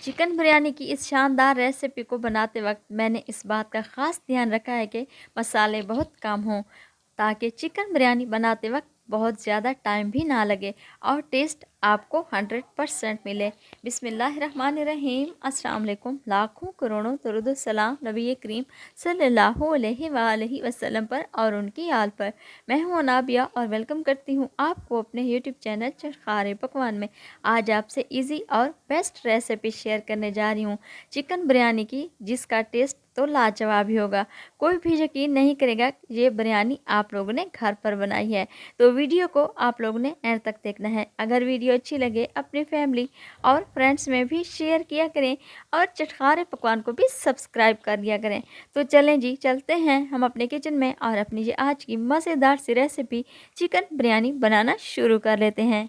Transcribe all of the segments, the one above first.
Chicken biryani की इस शानदार रेसिपी को बनाते वक्त मैंने इस बात का ख़ास ध्यान रखा है कि मसाले बहुत कम हों ताकि चिकन बिरयानी बनाते वक्त बहुत ज़्यादा टाइम भी ना लगे और टेस्ट आपको 100% मिले। बिस्मिल्लाहिर्रहमानिर्रहीम। अस्सलाम वालेकुम। लाखों करोड़ों दरूद सलाम नबी करीम सल्लल्लाहु अलैहि वसल्लम पर और उनकी आल पर। मैं हूँ अनाबिया और वेलकम करती हूँ आपको अपने यूट्यूब चैनल चटखारे पकवान में। आज आपसे इजी और बेस्ट रेसिपी शेयर करने जा रही हूँ चिकन बिरयानी की, जिसका टेस्ट तो लाजवाब ही होगा। कोई भी यकीन नहीं करेगा ये बिरयानी आप लोगों ने घर पर बनाई है। तो वीडियो को आप लोगों ने एंड तक देखना है। अगर वीडियो अच्छी लगे अपनी फैमिली और फ्रेंड्स में भी शेयर किया करें और चटखारे पकवान को भी सब्सक्राइब कर लिया करें। तो चलें जी, चलते हैं हम अपने किचन में और अपनी ये आज की मज़ेदार सी रेसिपी चिकन बिरयानी बनाना शुरू कर लेते हैं।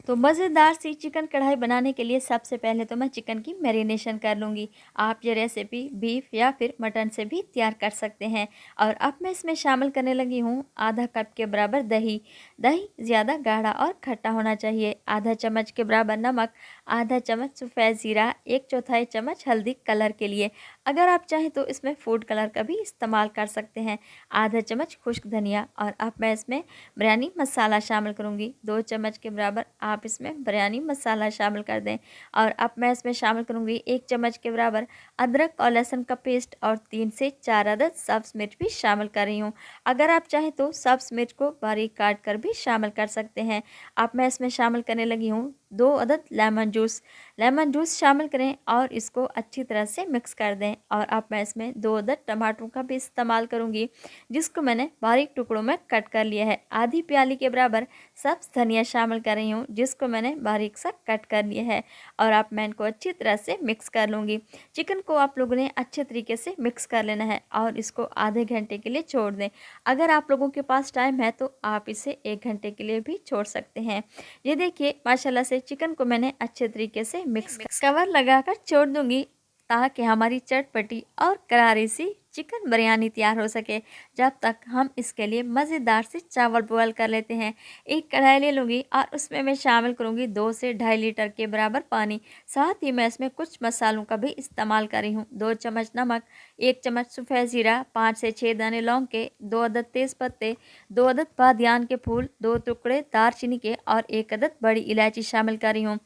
तो मज़ेदार सी चिकन कढ़ाई बनाने के लिए सबसे पहले तो मैं चिकन की मैरिनेशन कर लूँगी। आप ये रेसिपी बीफ या फिर मटन से भी तैयार कर सकते हैं। और अब मैं इसमें शामिल करने लगी हूँ आधा कप के बराबर दही। दही ज़्यादा गाढ़ा और खट्टा होना चाहिए। आधा चम्मच के बराबर नमक, आधा चम्मच सफ़ेद ज़ीरा, 1/4 चम्मच हल्दी कलर के लिए। अगर आप चाहें तो इसमें फूड कलर का भी इस्तेमाल कर सकते हैं। आधा चम्मच खुश्क धनिया। और अब मैं इसमें बिरयानी मसाला शामिल करूँगी। 2 चम्मच के बराबर आप इसमें बिरयानी मसाला शामिल कर दें। और अब मैं इसमें शामिल करूँगी 1 चम्मच के बराबर अदरक और लहसुन का पेस्ट और 3 से 4 अदद सब्ज़ मिर्च भी शामिल कर रही हूँ। अगर आप चाहें तो सब्ज़ मिर्च को बारीक काट कर भी शामिल कर सकते हैं। अब मैं इसमें शामिल करने लगी हूँ 2 अदद लेमन जूस। लेमन जूस शामिल करें और इसको अच्छी तरह से मिक्स कर दें। और अब मैं इसमें 2 अदद टमाटरों का भी इस्तेमाल करूँगी, जिसको मैंने बारीक टुकड़ों में कट कर लिया है। आधी प्याली के बराबर सब्ज़ धनिया शामिल कर रही हूँ, जिसको मैंने बारीक सा कट कर लिया है। और अब मैं इनको अच्छी तरह से मिक्स कर लूँगी। चिकन को आप लोगों ने अच्छे तरीके से मिक्स कर लेना है और इसको आधे घंटे के लिए छोड़ दें। अगर आप लोगों के पास टाइम है तो आप इसे 1 घंटे के लिए भी छोड़ सकते हैं। ये देखिए माशाल्लाह से चिकन को मैंने अच्छे तरीके से मिक्स कवर लगाकर छोड़ दूँगी ताकि हमारी चटपटी और करारी सी चिकन बिरयानी तैयार हो सके। जब तक हम इसके लिए मज़ेदार से चावल बॉयल कर लेते हैं। एक कढ़ाई ले लूँगी और उसमें मैं शामिल करूँगी 2 से 2.5 लीटर के बराबर पानी। साथ ही मैं इसमें कुछ मसालों का भी इस्तेमाल कर रही हूँ। 2 चम्मच नमक, 1 चम्मच सफ़ेद ज़ीरा, 5 से 6 दाने लौंग के, 2 अदद तेज़ पत्ते, 2 अदद बादियान के फूल, 2 टुकड़े दालचीनी के और 1 अदद बड़ी इलायची शामिल कर रही हूँ।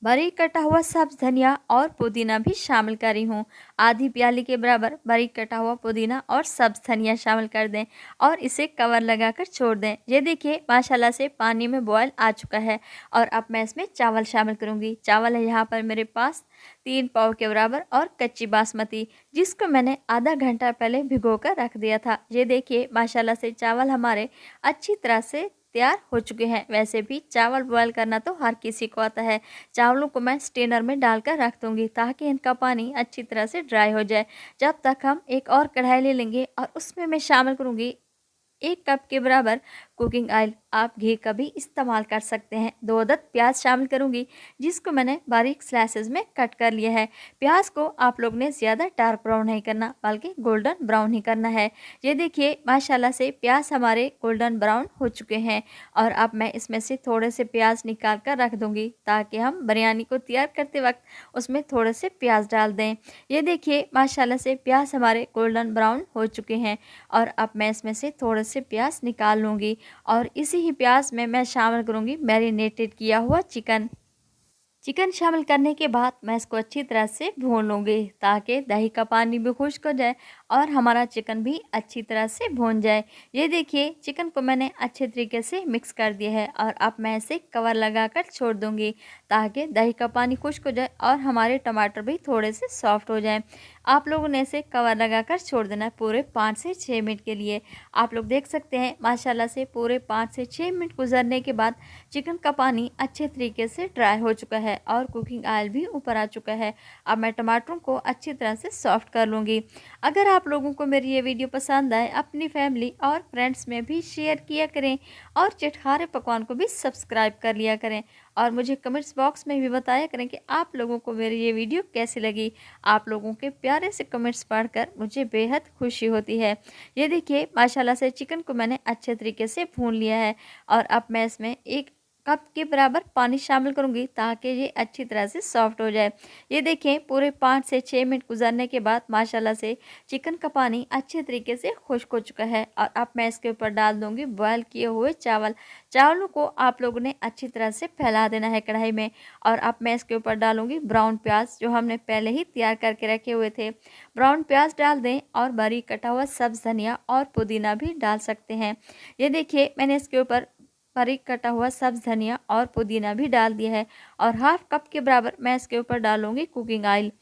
बारीक कटा हुआ सब्ज़ धनिया और पुदीना भी शामिल कर रही हूँ। आधी प्याली के बराबर बारीक कटा हुआ पुदीना और सब्ज़ धनिया शामिल कर दें और इसे कवर लगाकर छोड़ दें। ये देखिए माशाल्लाह से पानी में बॉयल आ चुका है। और अब मैं इसमें चावल शामिल करूँगी। चावल है यहाँ पर मेरे पास 3 पाव के बराबर और कच्ची बासमती, जिसको मैंने आधा घंटा पहले भिगो कर रख दिया था। ये देखिए माशाल्लाह से चावल हमारे अच्छी तरह से तैयार हो चुके हैं। वैसे भी चावल बॉयल करना तो हर किसी को आता है। चावलों को मैं स्ट्रेनर में डालकर रख दूँगी ताकि इनका पानी अच्छी तरह से ड्राई हो जाए। जब तक हम एक और कढ़ाई ले लेंगे और उसमें मैं शामिल करूँगी 1 कप के बराबर कुकिंग ऑयल। आप घी का भी इस्तेमाल कर सकते हैं। 2 अदद प्याज शामिल करूंगी, जिसको मैंने बारीक स्लाइसेस में कट कर लिया है। प्याज को आप लोग ने ज़्यादा डार्क ब्राउन नहीं करना, बल्कि गोल्डन ब्राउन ही करना है। ये देखिए माशाल्लाह से प्याज हमारे गोल्डन ब्राउन हो चुके हैं। और अब मैं इसमें से थोड़े से प्याज निकाल कर रख दूँगी ताकि हम बिरयानी को तैयार करते वक्त उसमें थोड़े से प्याज डाल दें। ये देखिए माशाल्लाह से प्याज हमारे गोल्डन ब्राउन हो चुके हैं। और अब मैं इसमें से थोड़े से प्याज निकाल लूँगी और इसी ही प्याज में मैं शामिल करूँगी मैरिनेटेड किया हुआ चिकन। चिकन शामिल करने के बाद मैं इसको अच्छी तरह से भून लूँगी ताकि दही का पानी भी खुश्क हो जाए और हमारा चिकन भी अच्छी तरह से भून जाए। ये देखिए चिकन को मैंने अच्छे तरीके से मिक्स कर दिया है और अब मैं इसे कवर लगाकर छोड़ दूँगी ताकि दही का पानी खुश्क हो जाए और हमारे टमाटर भी थोड़े से सॉफ्ट हो जाएँ। आप लोगों ने इसे कवर लगाकर छोड़ देना है पूरे 5 से 6 मिनट के लिए। आप लोग देख सकते हैं माशाल्लाह से पूरे 5 से 6 मिनट गुजरने के बाद चिकन का पानी अच्छे तरीके से ड्राई हो चुका है और कुकिंग ऑयल भी ऊपर आ चुका है। अब मैं टमाटरों को अच्छी तरह से सॉफ्ट कर लूँगी। अगर आप लोगों को मेरी ये वीडियो पसंद आए अपनी फैमिली और फ्रेंड्स में भी शेयर किया करें और चटखारे पकवान को भी सब्सक्राइब कर लिया करें। और मुझे कमेंट्स बॉक्स में भी बताया करें कि आप लोगों को मेरी ये वीडियो कैसी लगी। आप लोगों के प्यारे से कमेंट्स पढ़कर मुझे बेहद खुशी होती है। ये देखिए माशाल्लाह से चिकन को मैंने अच्छे तरीके से भून लिया है और अब मैं इसमें 1 कप के बराबर पानी शामिल करूंगी ताकि ये अच्छी तरह से सॉफ्ट हो जाए। ये देखें पूरे 5 से 6 मिनट गुजरने के बाद माशाल्लाह से चिकन का पानी अच्छे तरीके से खुश्क हो चुका है। और अब मैं इसके ऊपर डाल दूंगी बॉयल किए हुए चावल। चावलों को आप लोगों ने अच्छी तरह से फैला देना है कढ़ाई में। और अब मैं इसके ऊपर डालूंगी ब्राउन प्याज जो हमने पहले ही तैयार करके रखे हुए थे। ब्राउन प्याज डाल दें और बारीक कटा हुआ सब्ज़ धनिया और पुदीना भी डाल सकते हैं। ये देखिए मैंने इसके ऊपर बारीक कटा हुआ सब्ज़ धनिया और पुदीना भी डाल दिया है। और हाफ कप के बराबर मैं इसके ऊपर डालूंगी कुकिंग ऑयल।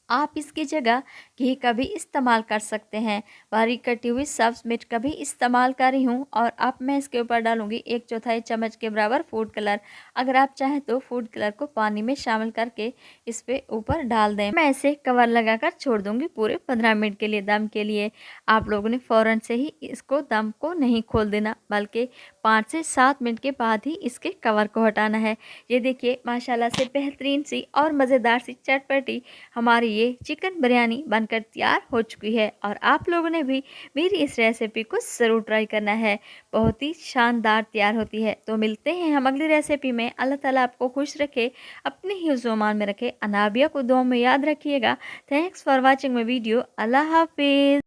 आप इसकी जगह घी का भी इस्तेमाल कर सकते हैं। बारीक कटी हुई सब्ज़ मिर्च का भी इस्तेमाल कर रही हूँ। और अब मैं इसके ऊपर डालूंगी 1/4 चम्मच के बराबर फूड कलर। अगर आप चाहें तो फूड कलर को पानी में शामिल करके इस पे ऊपर डाल दें। मैं इसे कवर लगाकर छोड़ दूंगी पूरे 15 मिनट के लिए दम के लिए। आप लोगों ने फ़ौरन से ही इसको दम को नहीं खोल देना, बल्कि 5 से 7 मिनट के बाद ही इसके कवर को हटाना है। ये देखिए माशाल्लाह से बेहतरीन सी और मज़ेदार सी चटपटी हमारी ये चिकन बिरयानी बनकर तैयार हो चुकी है। और आप लोगों ने भी मेरी इस रेसिपी को ज़रूर ट्राई करना है, बहुत ही शानदार तैयार होती है। तो मिलते हैं हम अगली रेसिपी में। अल्लाह ताला आपको खुश रखे, अपने ही ज़ुबान में रखे। अनाबिया को दुआ में याद रखिएगा। Thanks for watching my video. अल्लाह हाफिज़।